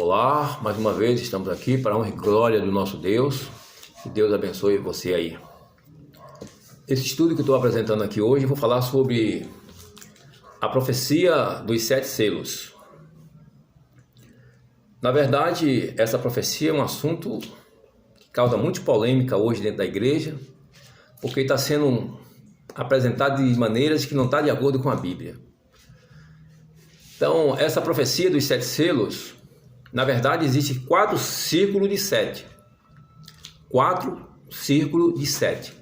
Olá, mais uma vez estamos aqui para a honra e glória do nosso Deus. Que Deus abençoe você aí. Esse estudo que eu estou apresentando aqui hoje, eu vou falar sobre a profecia dos 7 selos. Na verdade, essa profecia é um assunto que causa muita polêmica hoje dentro da igreja, porque está sendo apresentado de maneiras que não está de acordo com a Bíblia. Então, essa profecia dos 7 selos, na verdade, existe 4 círculos de 7. 4 círculos de 7.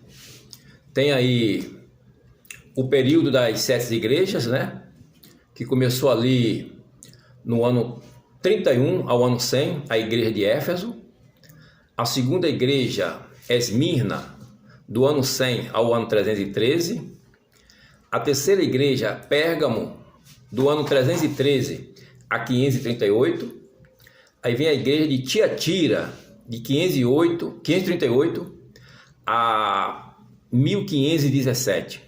Tem aí o período das 7 igrejas, né? Que começou ali no ano 31 ao ano 100, a igreja de Éfeso. A segunda igreja, Esmirna, do ano 100 ao ano 313. A terceira igreja, Pérgamo, do ano 313 a 538. Aí vem a igreja de Tiatira, de 538 a 1517.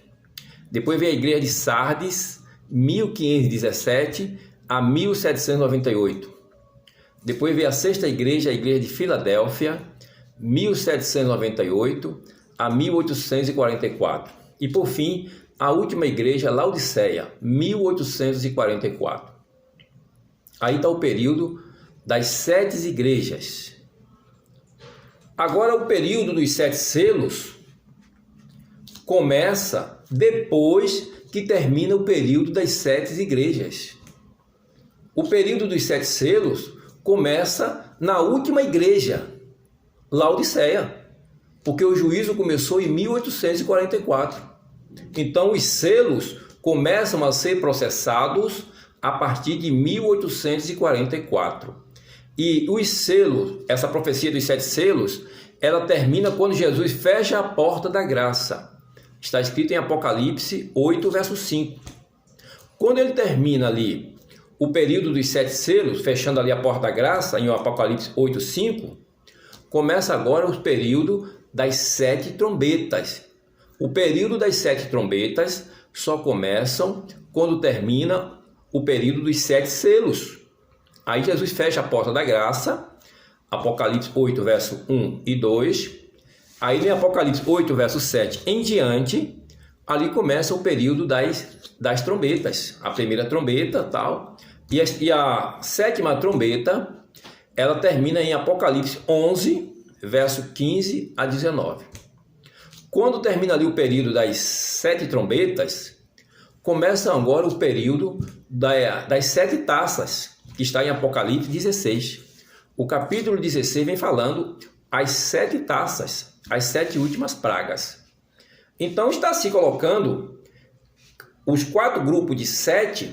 Depois vem a igreja de Sardes, 1517 a 1798. Depois vem a sexta igreja, a igreja de Filadélfia, 1798 a 1844. E por fim, a última igreja, Laodiceia, 1844. Aí está o período das 7 igrejas. Agora o período dos 7 selos começa depois que termina o período das 7 igrejas. O período dos 7 selos começa na última igreja, Laodiceia, porque o juízo começou em 1844. Então os selos começam a ser processados a partir de 1844. E os selos, essa profecia dos 7 selos, ela termina quando Jesus fecha a porta da graça. Está escrito em Apocalipse 8, verso 5. Quando ele termina ali o período dos 7 selos, fechando ali a porta da graça, em Apocalipse 8, 5, começa agora o período das 7 trombetas. O período das 7 trombetas só começam quando termina o período dos 7 selos. Aí Jesus fecha a porta da graça, Apocalipse 8, verso 1 e 2. Aí vem Apocalipse 8, verso 7 em diante, ali começa o período das trombetas. A primeira trombeta, tal, e a sétima trombeta, ela termina em Apocalipse 11, verso 15 a 19. Quando termina ali o período das 7 trombetas, começa agora o período das 7 taças, que está em Apocalipse 16. O capítulo 16 vem falando as 7 taças, as 7 últimas pragas. Então está se colocando os 4 grupos de 7,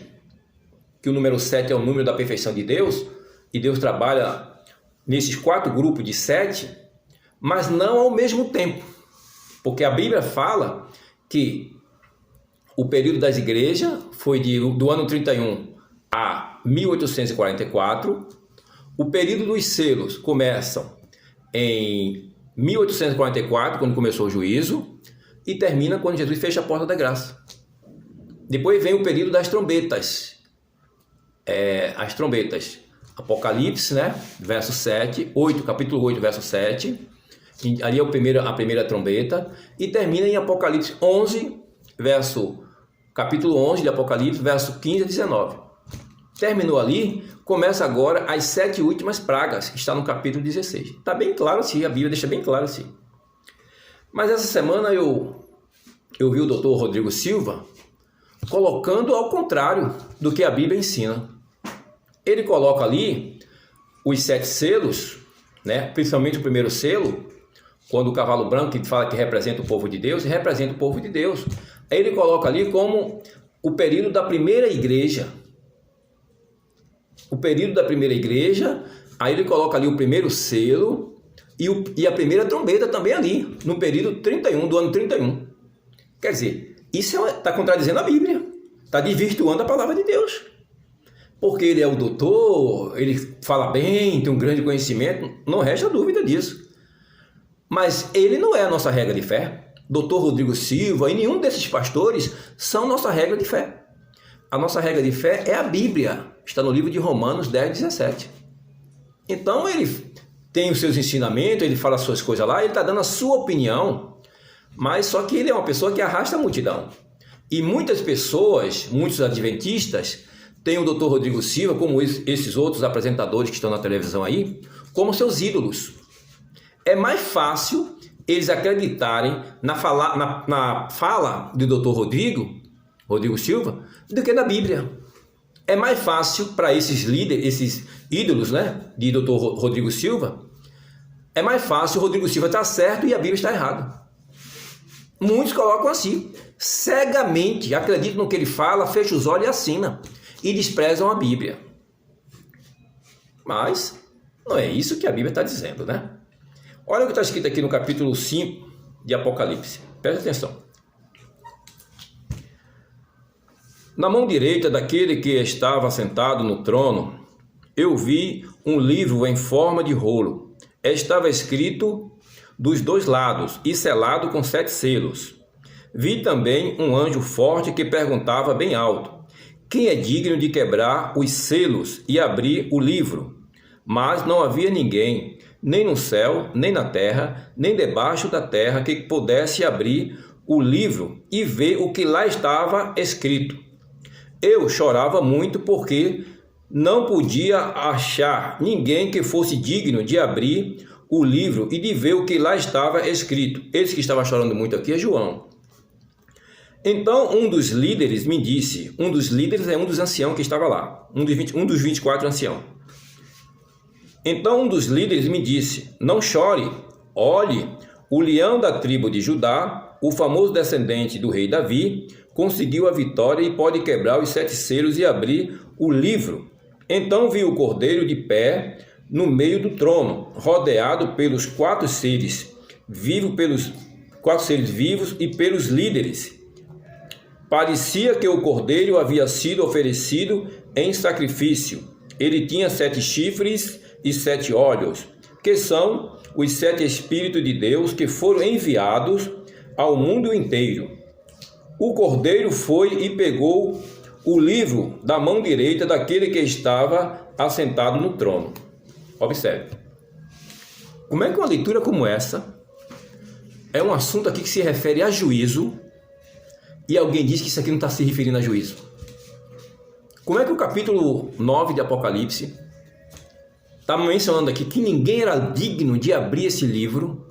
que o número 7 é o número da perfeição de Deus, e Deus trabalha nesses 4 grupos de 7, mas não ao mesmo tempo. Porque a Bíblia fala que o período das igrejas foi do ano 31 a 1844. O período dos selos começa em 1844, quando começou o juízo, e termina quando Jesus fecha a porta da graça. Depois vem o período das trombetas. As trombetas. Apocalipse, né? Verso 7, capítulo 8, verso 7. Ali é a primeira trombeta. E termina em Apocalipse 11, capítulo 11 de Apocalipse, verso 15 a 19. Terminou ali, começa agora as 7 últimas pragas, que está no capítulo 16. Está bem claro assim, a Bíblia deixa bem claro assim. Mas essa semana eu vi o Dr. Rodrigo Silva colocando ao contrário do que a Bíblia ensina. Ele coloca ali os 7 selos, né? Principalmente o primeiro selo, quando o cavalo branco, que fala que representa o povo de Deus, representa o povo de Deus. Aí ele coloca ali como o período da primeira igreja. O período da primeira igreja, aí ele coloca ali o primeiro selo e a primeira trombeta também ali, no período 31, do ano 31. Quer dizer, isso está contradizendo a Bíblia, está desvirtuando a palavra de Deus. Porque ele é o doutor, ele fala bem, tem um grande conhecimento, não resta dúvida disso. Mas ele não é a nossa regra de fé. Dr. Rodrigo Silva e nenhum desses pastores são nossa regra de fé. A nossa regra de fé é a Bíblia. Está no livro de Romanos 10, 17. Então ele tem os seus ensinamentos, ele fala as suas coisas lá, ele está dando a sua opinião, mas só que ele é uma pessoa que arrasta a multidão. E muitas pessoas, muitos adventistas, têm o Dr. Rodrigo Silva, como esses outros apresentadores que estão na televisão aí, como seus ídolos. É mais fácil eles acreditarem na fala do Dr. Rodrigo Silva, do que na Bíblia. É mais fácil para esses líderes, esses ídolos, né, de Dr. Rodrigo Silva, é mais fácil o Rodrigo Silva estar certo e a Bíblia está errada. Muitos colocam assim, cegamente, acreditam no que ele fala, fecham os olhos e assinam, e desprezam a Bíblia. Mas não é isso que a Bíblia está dizendo, né? Olha o que está escrito aqui no capítulo 5 de Apocalipse. Presta atenção. Na mão direita daquele que estava sentado no trono, eu vi um livro em forma de rolo. Estava escrito dos dois lados e selado com 7 selos. Vi também um anjo forte que perguntava bem alto: quem é digno de quebrar os selos e abrir o livro? Mas não havia ninguém, nem no céu, nem na terra, nem debaixo da terra, que pudesse abrir o livro e ver o que lá estava escrito. Eu chorava muito porque não podia achar ninguém que fosse digno de abrir o livro e de ver o que lá estava escrito. Esse que estava chorando muito aqui é João. Então um dos líderes me disse, um dos líderes é um dos anciãos que estava lá, um dos 24 anciãos. Então um dos líderes me disse: não chore, olhe, o leão da tribo de Judá, o famoso descendente do rei Davi, conseguiu a vitória e pode quebrar os 7 selos e abrir o livro. Então vi o cordeiro de pé no meio do trono, rodeado pelos 4 seres vivos, e pelos líderes. Parecia que o cordeiro havia sido oferecido em sacrifício. Ele tinha 7 chifres e 7 olhos, que são os 7 Espíritos de Deus que foram enviados ao mundo inteiro. O cordeiro foi e pegou o livro da mão direita daquele que estava assentado no trono. Observe. Como é que uma leitura como essa é um assunto aqui que se refere a juízo e alguém diz que isso aqui não está se referindo a juízo? Como é que o capítulo 9 de Apocalipse está mencionando aqui que ninguém era digno de abrir esse livro,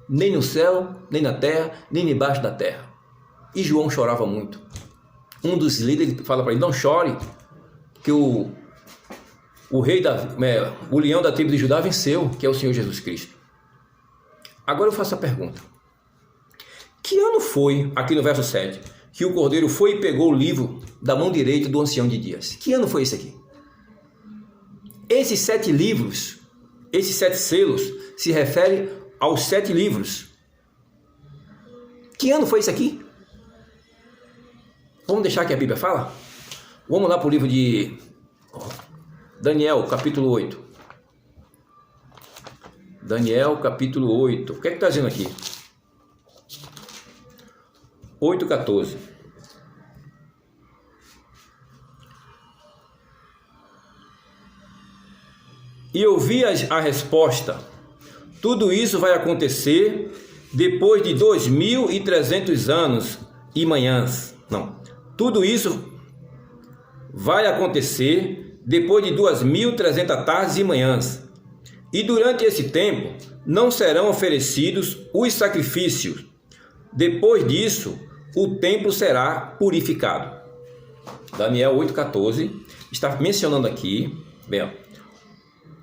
nem no céu, nem na terra, nem debaixo da terra? E João chorava muito. Um dos líderes fala para ele: não chore, que o leão da tribo de Judá venceu, que é o Senhor Jesus Cristo. Agora eu faço a pergunta: que ano foi, aqui no verso 7, que o cordeiro foi e pegou o livro da mão direita do ancião de dias? Que ano foi esse aqui? Esses 7 livros, esses 7 selos, se referem aos 7 livros. Que ano foi esse aqui? Vamos deixar que a Bíblia fala? Vamos lá para o livro de Daniel, capítulo 8. Daniel, capítulo 8. O que é que está dizendo aqui? 8:14. E eu vi a resposta: tudo isso vai acontecer depois de 2.300 anos e manhãs. Não, tudo isso vai acontecer depois de 2.300 tardes e manhãs. E durante esse tempo não serão oferecidos os sacrifícios. Depois disso, o templo será purificado. Daniel 8,14 está mencionando aqui, bem, ó,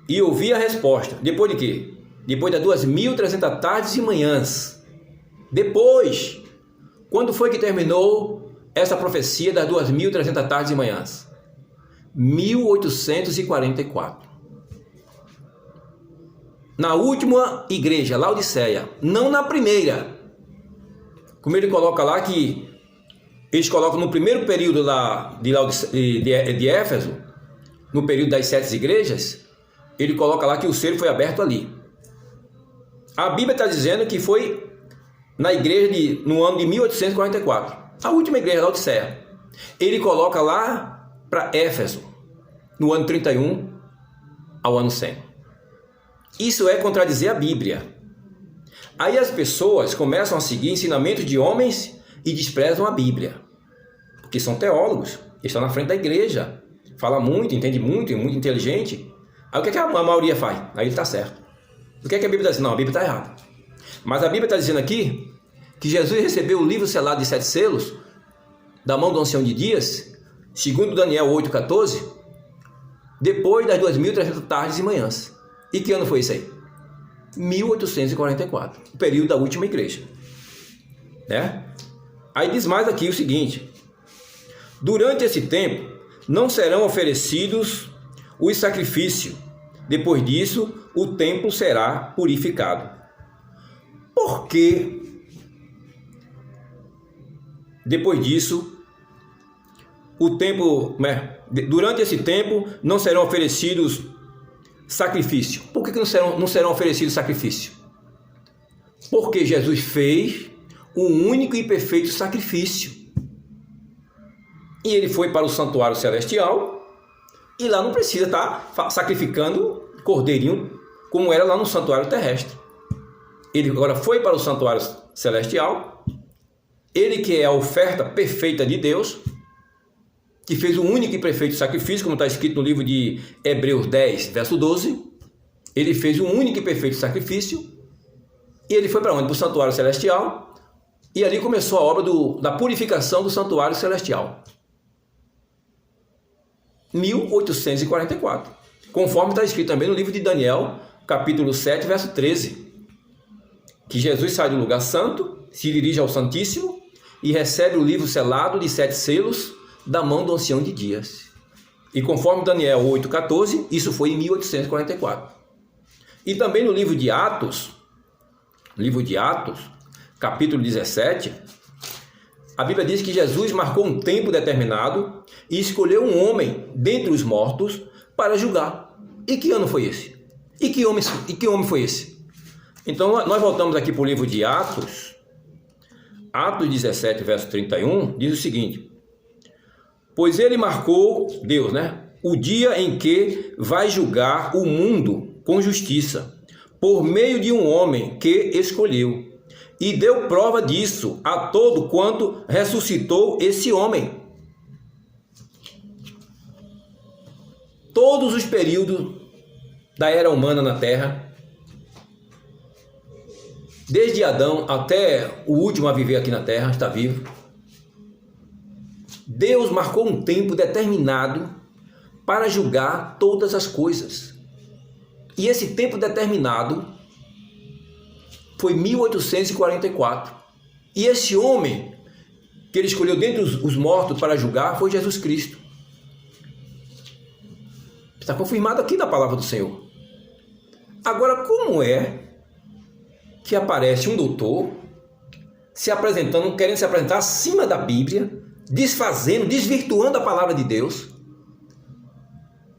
e ouvi a resposta. Depois de quê? Depois das 2.300 tardes e manhãs. Depois, quando foi que terminou essa profecia das 2.300 tardes e manhãs? 1844. Na última igreja, Laodiceia, não na primeira. Como ele coloca lá que eles colocam no primeiro período lá de Éfeso, no período das 7 igrejas, ele coloca lá que o selo foi aberto ali. A Bíblia está dizendo que foi na igreja no ano de 1844, a última igreja da Laodiceia. Ele coloca lá para Éfeso, no ano 31 ao ano 100. Isso é contradizer a Bíblia. Aí as pessoas começam a seguir ensinamentos de homens e desprezam a Bíblia, porque são teólogos, estão na frente da igreja, fala muito, entende muito, é muito inteligente. Aí o que a maioria faz? Aí ele está certo. O que a Bíblia está dizendo? Não, a Bíblia está errada. Mas a Bíblia está dizendo aqui que Jesus recebeu o livro selado de 7 selos da mão do ancião de dias, segundo Daniel 8,14, depois das 2.300 tardes e manhãs. E que ano foi isso aí? 1844, o período da última igreja. Né? Aí diz mais aqui o seguinte: durante esse tempo não serão oferecidos os sacrifícios. Depois disso, o templo será purificado. Por que depois disso o templo, durante esse tempo não serão oferecidos sacrifício? Por que não serão oferecidos sacrifício? Porque Jesus fez um único e perfeito sacrifício. E ele foi para o santuário celestial, e lá não precisa estar sacrificando cordeirinho como era lá no santuário terrestre. Ele agora foi para o santuário celestial, ele que é a oferta perfeita de Deus, que fez um único e perfeito sacrifício, como está escrito no livro de Hebreus 10, verso 12. Ele fez um único e perfeito sacrifício, e ele foi para onde? Para o santuário celestial, e ali começou a obra da purificação do santuário celestial. 1844, conforme está escrito também no livro de Daniel, capítulo 7, verso 13, que Jesus sai do lugar santo, se dirige ao Santíssimo e recebe o livro selado de 7 selos da mão do ancião de dias. E conforme Daniel 8,14, isso foi em 1844. E também no livro de Atos, capítulo 17, a Bíblia diz que Jesus marcou um tempo determinado e escolheu um homem dentre os mortos para julgar. E que ano foi esse? E que homem foi esse? Então nós voltamos aqui para o livro de Atos. Atos 17, verso 31, diz o seguinte: pois ele marcou, Deus, o dia em que vai julgar o mundo com justiça, por meio de um homem que escolheu, e deu prova disso a todo quanto ressuscitou esse homem. Todos os períodos da era humana na Terra, desde Adão até o último a viver aqui na Terra, está vivo, Deus marcou um tempo determinado para julgar todas as coisas. E esse tempo determinado foi 1844. E esse homem que ele escolheu dentre os mortos para julgar foi Jesus Cristo. Está confirmado aqui na palavra do Senhor. Agora, como é que aparece um doutor querendo se apresentar acima da Bíblia, desvirtuando a palavra de Deus,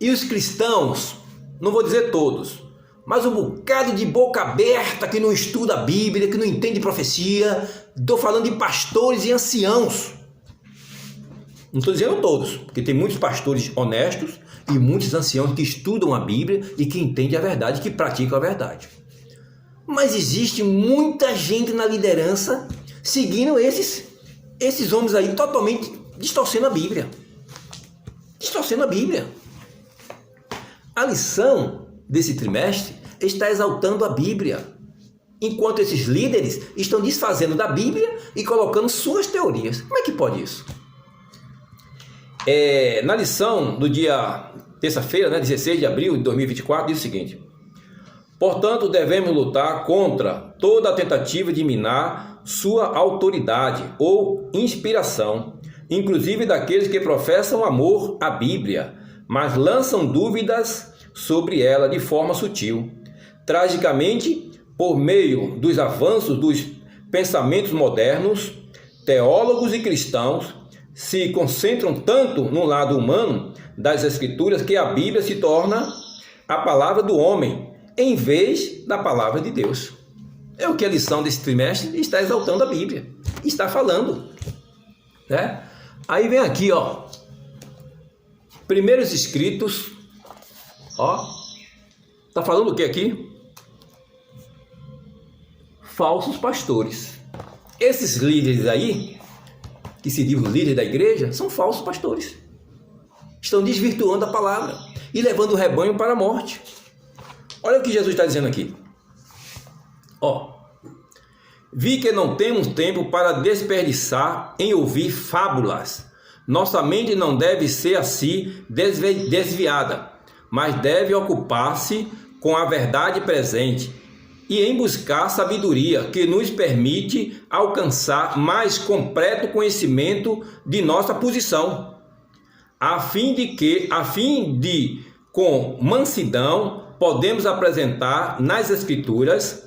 e os cristãos, não vou dizer todos, mas um bocado de boca aberta que não estuda a Bíblia, que não entende profecia, estou falando de pastores e anciãos, não estou dizendo todos, porque tem muitos pastores honestos e muitos anciãos que estudam a Bíblia e que entendem a verdade, que praticam a verdade. Mas existe muita gente na liderança seguindo esses homens aí, totalmente distorcendo a Bíblia. Distorcendo a Bíblia. A lição desse trimestre está exaltando a Bíblia, enquanto esses líderes estão desfazendo da Bíblia e colocando suas teorias. Como é que pode isso? Na lição do dia terça-feira, 16 de abril de 2024, diz o seguinte: portanto, devemos lutar contra toda a tentativa de minar sua autoridade ou inspiração, inclusive daqueles que professam amor à Bíblia, mas lançam dúvidas sobre ela de forma sutil. Tragicamente, por meio dos avanços dos pensamentos modernos, teólogos e cristãos se concentram tanto no lado humano das Escrituras que a Bíblia se torna a palavra do homem, em vez da palavra de Deus. É o que a lição desse trimestre está exaltando a Bíblia, está falando, né? Aí vem aqui, primeiros escritos, está falando o que aqui? falsos pastores. Esses líderes aí, que se dizem os líderes da igreja, são falsos pastores. Estão desvirtuando a palavra e levando o rebanho para a morte. Olha o que Jesus está dizendo aqui. Vi que não temos tempo para desperdiçar em ouvir fábulas. Nossa mente não deve ser assim desviada, mas deve ocupar-se com a verdade presente e em buscar sabedoria que nos permite alcançar mais completo conhecimento de nossa posição, a fim de com mansidão podemos apresentar nas Escrituras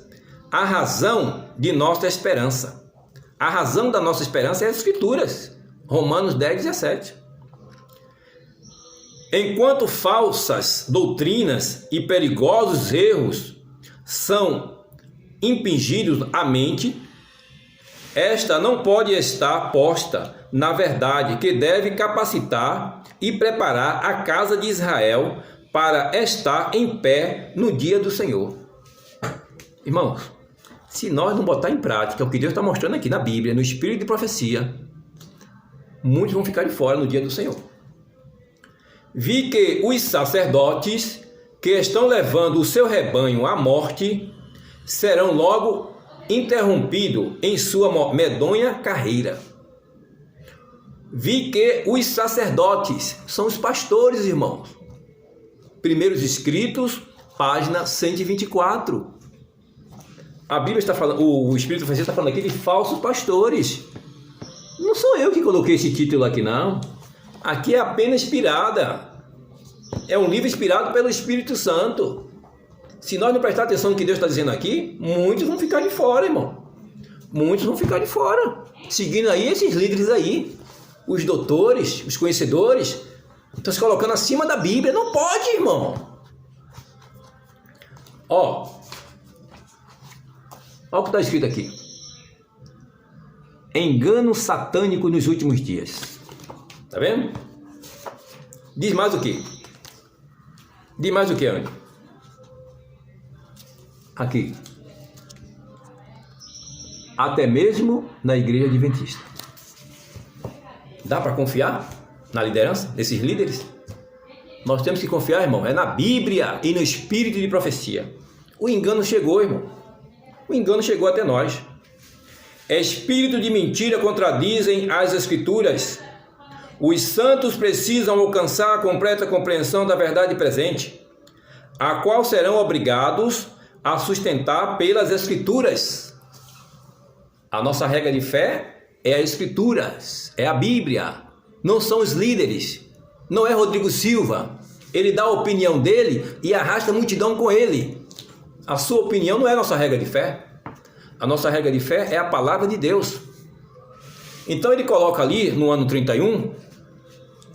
a razão de nossa esperança. A razão da nossa esperança é as Escrituras. Romanos 10, 17. Enquanto falsas doutrinas e perigosos erros são impingidos à mente, esta não pode estar posta na verdade que deve capacitar e preparar a casa de Israel para estar em pé no dia do Senhor. Irmãos, se nós não botar em prática o que Deus está mostrando aqui na Bíblia, no espírito de profecia, muitos vão ficar de fora no dia do Senhor. Vi que os sacerdotes que estão levando o seu rebanho à morte serão logo interrompidos em sua medonha carreira. Vi que os sacerdotes são os pastores, irmãos. Primeiros Escritos, página 124. A Bíblia está falando, o Espírito Profecia está falando aqui de falsos pastores. Não sou eu que coloquei esse título aqui, não. Aqui é apenas inspirada. É um livro inspirado pelo Espírito Santo. Se nós não prestar atenção no que Deus está dizendo aqui, muitos vão ficar de fora, irmão. Muitos vão ficar de fora. Seguindo aí esses líderes aí. Os doutores, os conhecedores, estão se colocando acima da Bíblia. Não pode, irmão. Olha o que está escrito aqui. Engano satânico nos últimos dias. Tá vendo? Diz mais o quê? Diz mais o que, Andy? Aqui. Até mesmo na igreja adventista. Dá para confiar na liderança desses líderes? Nós temos que confiar, irmão, é na Bíblia e no espírito de profecia. O engano chegou, irmão. O engano chegou até nós. Espírito de mentira contradizem as Escrituras. Os santos precisam alcançar a completa compreensão da verdade presente, a qual serão obrigados a sustentar pelas Escrituras. A nossa regra de fé é as Escrituras, é a Bíblia. Não são os líderes, não é Rodrigo Silva. Ele dá a opinião dele e arrasta a multidão com ele. A sua opinião não é a nossa regra de fé. A nossa regra de fé é a palavra de Deus. Então ele coloca ali no ano 31,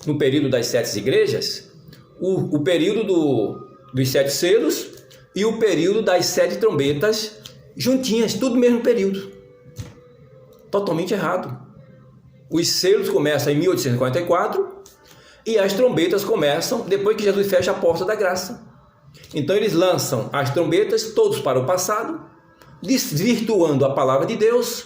no período das 7 igrejas, o período dos 7 selos e o período das 7 trombetas juntinhas, tudo no mesmo período. Totalmente errado. Os selos começam em 1844 e as trombetas começam depois que Jesus fecha a porta da graça. Então eles lançam as trombetas todos para o passado, desvirtuando a palavra de Deus,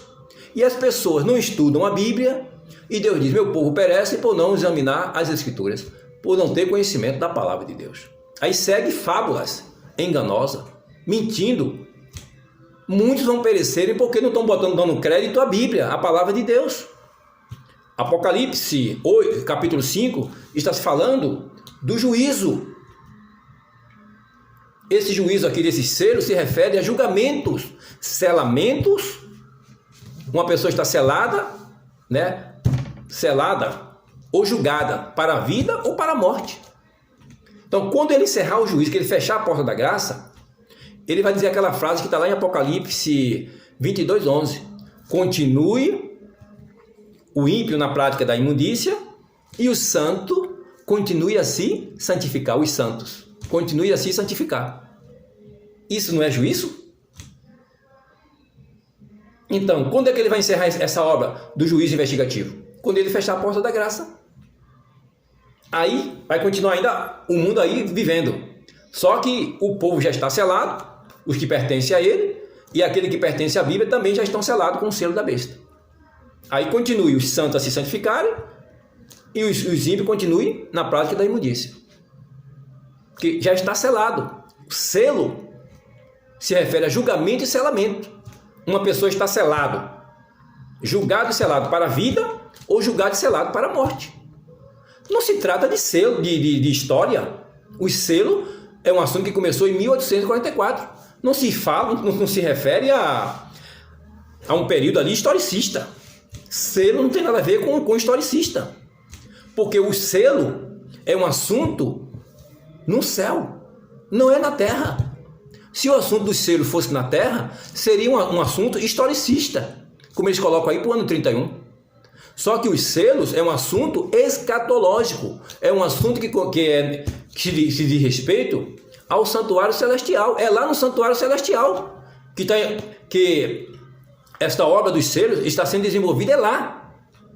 e as pessoas não estudam a Bíblia, e Deus diz: meu povo perece por não examinar as Escrituras, por não ter conhecimento da palavra de Deus. Aí segue fábulas enganosas, mentindo. Muitos vão perecerem porque não estão dando crédito à Bíblia, à palavra de Deus. Apocalipse 8, capítulo 5, está se falando do juízo. Esse juízo aqui desses selos se refere a julgamentos, selamentos. Uma pessoa está selada, né? Selada ou julgada para a vida ou para a morte. Então, quando ele encerrar o juízo, que ele fechar a porta da graça, ele vai dizer aquela frase que está lá em Apocalipse 22, 11. Continue o ímpio na prática da imundícia e o santo continue a se santificar. Os santos continue a se santificar. Isso não é juízo? Então, quando é que ele vai encerrar essa obra do juízo investigativo? Quando ele fechar a porta da graça. Aí vai continuar ainda o mundo aí vivendo. Só que o povo já está selado, os que pertencem a ele, e aquele que pertence à Bíblia também já estão selados com o selo da besta. Aí continue os santos a se santificarem e os ímpios continuem na prática da imundícia. Que já está selado. O selo se refere a julgamento e selamento. Uma pessoa está selado, julgado e selado para a vida ou julgado e selado para a morte. Não se trata de selo, de história. O selo é um assunto que começou em 1844. Não se fala, não se refere a um período ali historicista. Selo não tem nada a ver com historicista. Porque o selo é um assunto no céu, não é na terra. Se o assunto do selo fosse na terra, seria um assunto historicista, como eles colocam aí para o ano 31. Só que os selos é um assunto escatológico, é um assunto que se diz respeito ao santuário celestial. É lá no santuário celestial que esta obra dos selos está sendo desenvolvida, é lá.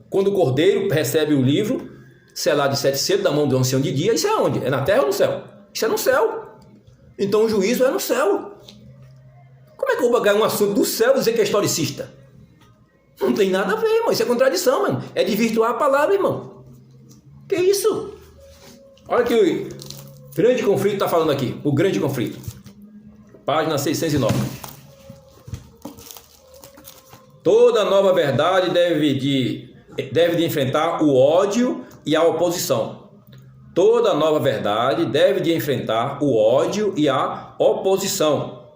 Quando o cordeiro recebe o livro selado de 7 selos da mão do ancião de dia, isso é onde? É na terra ou no céu? Isso é no céu. Então o juízo é no céu. Como é que eu vou pegar um assunto do céu e dizer que é historicista? Não tem nada a ver, irmão. Isso é contradição, mano. É desvirtuar a palavra, irmão. Que isso? Olha que o grande conflito está falando aqui. O grande conflito. Página 609. Toda nova verdade deve de enfrentar o ódio e a oposição. Toda nova verdade deve de enfrentar o ódio e a oposição.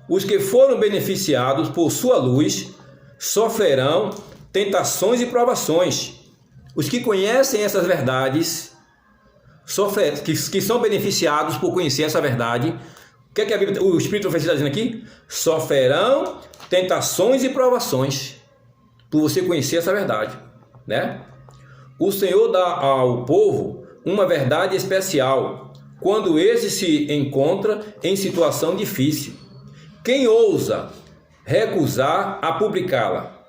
Os que foram beneficiados por sua luz sofrerão tentações e provações. Os que conhecem essas verdades, que são beneficiados por conhecer essa verdade, o que é que o Espírito Profecia está dizendo aqui? Sofrerão tentações e provações por você conhecer essa verdade, né? O Senhor dá ao povo uma verdade especial quando esse se encontra em situação difícil. Quem ousa recusar a publicá-la?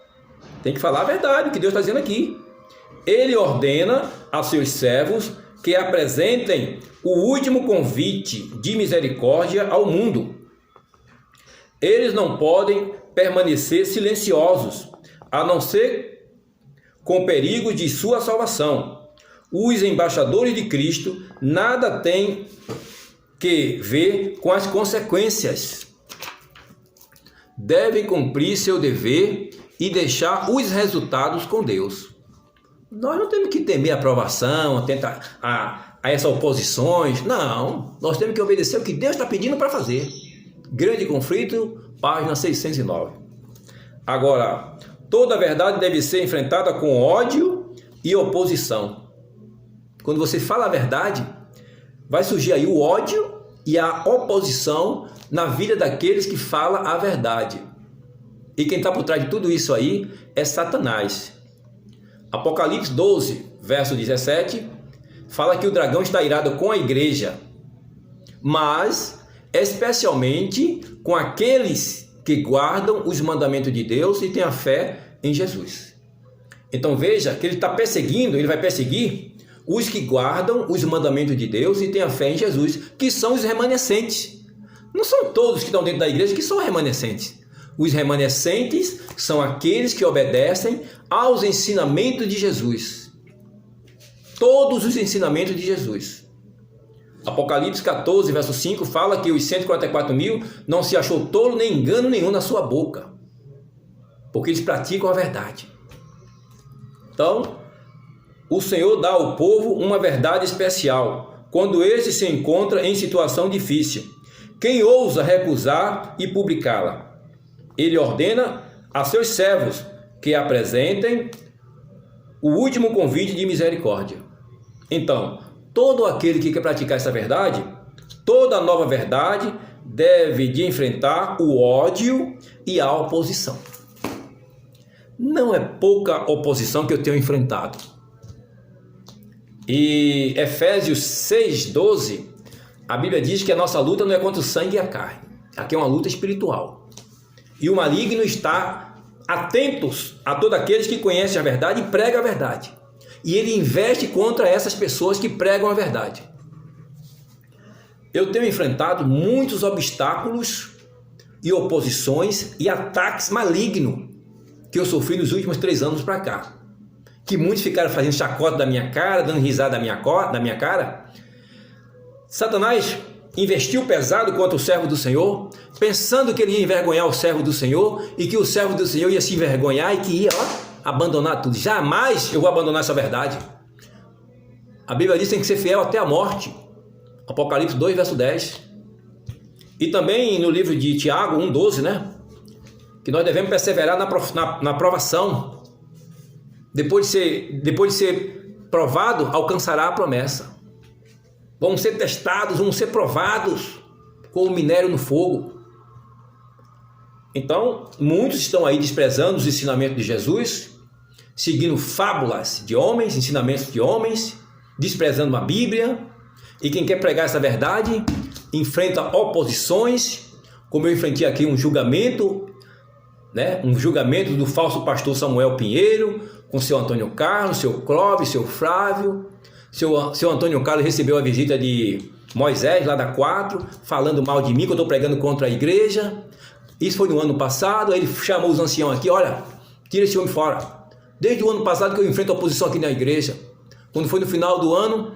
Tem que falar a verdade, o que Deus está dizendo aqui. Ele ordena a seus servos que apresentem o último convite de misericórdia ao mundo. Eles não podem permanecer silenciosos, a não ser com perigo de sua salvação. Os embaixadores de Cristo nada têm que ver com as consequências. Devem cumprir seu dever e deixar os resultados com Deus. Nós não temos que temer a aprovação, a essas oposições. Não, nós temos que obedecer o que Deus está pedindo para fazer. Grande conflito, página 609. Agora, toda verdade deve ser enfrentada com ódio e oposição. Quando você fala a verdade, vai surgir aí o ódio e a oposição na vida daqueles que falam a verdade. E quem está por trás de tudo isso aí é Satanás. Apocalipse 12, verso 17, fala que o dragão está irado com a igreja, mas especialmente com aqueles que guardam os mandamentos de Deus e têm a fé em Jesus. Então veja que ele está perseguindo, ele vai perseguir os que guardam os mandamentos de Deus e têm a fé em Jesus, que são os remanescentes. Não são todos que estão dentro da igreja que são remanescentes. Os remanescentes são aqueles que obedecem aos ensinamentos de Jesus. Todos os ensinamentos de Jesus. Apocalipse 14, verso 5, fala que os 144 mil não se achou tolo nem engano nenhum na sua boca, porque eles praticam a verdade. Então, o Senhor dá ao povo uma verdade especial, quando esse se encontra em situação difícil. Quem ousa recusar e publicá-la? Ele ordena a seus servos que apresentem o último convite de misericórdia. Então, todo aquele que quer praticar essa verdade, toda nova verdade, deve de enfrentar o ódio e a oposição. Não é pouca oposição que eu tenho enfrentado. E Efésios 6:12, a Bíblia diz que a nossa luta não é contra o sangue e a carne. Aqui é uma luta espiritual. E o maligno está atentos a todos aqueles que conhecem a verdade e pregam a verdade. E ele investe contra essas pessoas que pregam a verdade. Eu tenho enfrentado muitos obstáculos e oposições e ataques malignos que eu sofri nos últimos 3 anos para cá. Que muitos ficaram fazendo chacota da minha cara, dando risada da minha cara. Satanás investiu pesado contra o servo do Senhor, pensando que ele ia envergonhar o servo do Senhor e que o servo do Senhor ia se envergonhar e que ia abandonar tudo. Jamais eu vou abandonar essa verdade. A Bíblia diz que tem que ser fiel até a morte. Apocalipse 2, verso 10. E também no livro de Tiago 1,12, né? Que nós devemos perseverar na provação. Depois de ser provado, alcançará a promessa. Vamos ser testados, vamos ser provados com o minério no fogo. Então, muitos estão aí desprezando os ensinamentos de Jesus, seguindo fábulas de homens, ensinamentos de homens, desprezando a Bíblia. E quem quer pregar essa verdade enfrenta oposições, como eu enfrentei aqui um julgamento, né? Um julgamento do falso pastor Samuel Pinheiro, com seu Antônio Carlos, seu Clóvis, seu Flávio. Seu Antônio Carlos recebeu a visita de Moisés, lá da 4, falando mal de mim, que eu estou pregando contra a igreja. Isso foi no ano passado. Ele chamou os anciãos aqui: olha, tira esse homem fora. Desde o ano passado que eu enfrento a oposição aqui na igreja. Quando foi no final do ano,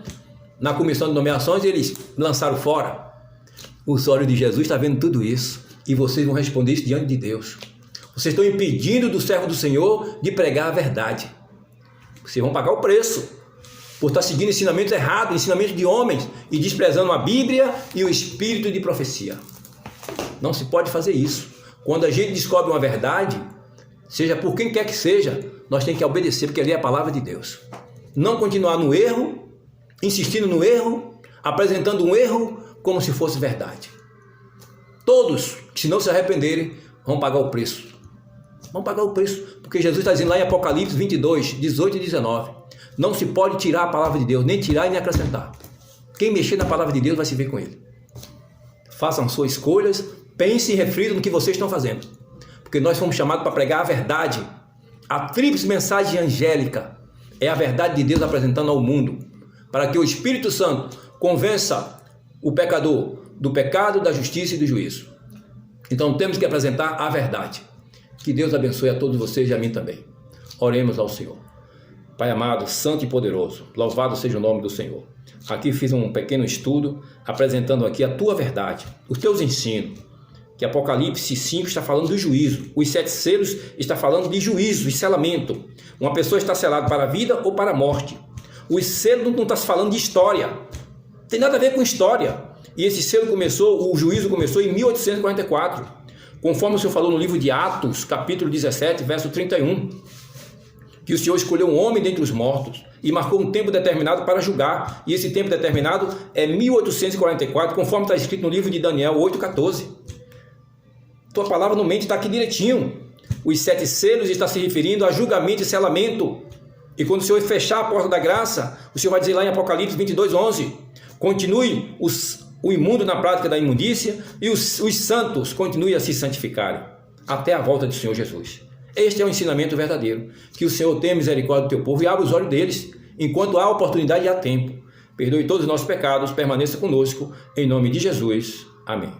na comissão de nomeações, eles lançaram fora. Os olhos de Jesus estão vendo tudo isso. E vocês vão responder isso diante de Deus. Vocês estão impedindo do servo do Senhor de pregar a verdade. Vocês vão pagar o preço por estar seguindo ensinamentos errados, ensinamentos de homens, e desprezando a Bíblia e o espírito de profecia. Não se pode fazer isso. Quando a gente descobre uma verdade, seja por quem quer que seja, nós temos que obedecer, porque ali é a palavra de Deus. Não continuar no erro, insistindo no erro, apresentando um erro como se fosse verdade. Todos, se não se arrependerem, vão pagar o preço. Vão pagar o preço, porque Jesus está dizendo lá em Apocalipse 22, 18 e 19. Não se pode tirar a palavra de Deus, nem tirar e nem acrescentar. Quem mexer na palavra de Deus vai se ver com ele. Façam suas escolhas, pensem e reflitam no que vocês estão fazendo. Porque nós fomos chamados para pregar a verdade. A tríplice mensagem angélica é a verdade de Deus apresentando ao mundo, para que o Espírito Santo convença o pecador do pecado, da justiça e do juízo. Então temos que apresentar a verdade. Que Deus abençoe a todos vocês e a mim também. Oremos ao Senhor. Pai amado, santo e poderoso, louvado seja o nome do Senhor. Aqui fiz um pequeno estudo, apresentando aqui a tua verdade, os teus ensinos. Que Apocalipse 5 está falando do juízo. Os 7 selos está falando de juízo e selamento. Uma pessoa está selada para a vida ou para a morte. Os selos não está falando de história. Tem nada a ver com história. E esse selo começou, o juízo começou em 1844. Conforme o Senhor falou no livro de Atos, capítulo 17, verso 31. Que o Senhor escolheu um homem dentre os mortos e marcou um tempo determinado para julgar. E esse tempo determinado é 1844, conforme está escrito no livro de Daniel 8,14. Tua palavra não mente, está aqui direitinho. Os 7 selos está se referindo a julgamento e selamento. E quando o Senhor fechar a porta da graça, o Senhor vai dizer lá em Apocalipse 22:11, continue o imundo na prática da imundícia e os santos continuem a se santificarem até a volta do Senhor Jesus. Este é o ensinamento verdadeiro. Que o Senhor tenha misericórdia do teu povo e abra os olhos deles, enquanto há oportunidade e há tempo. Perdoe todos os nossos pecados, permaneça conosco, em nome de Jesus. Amém.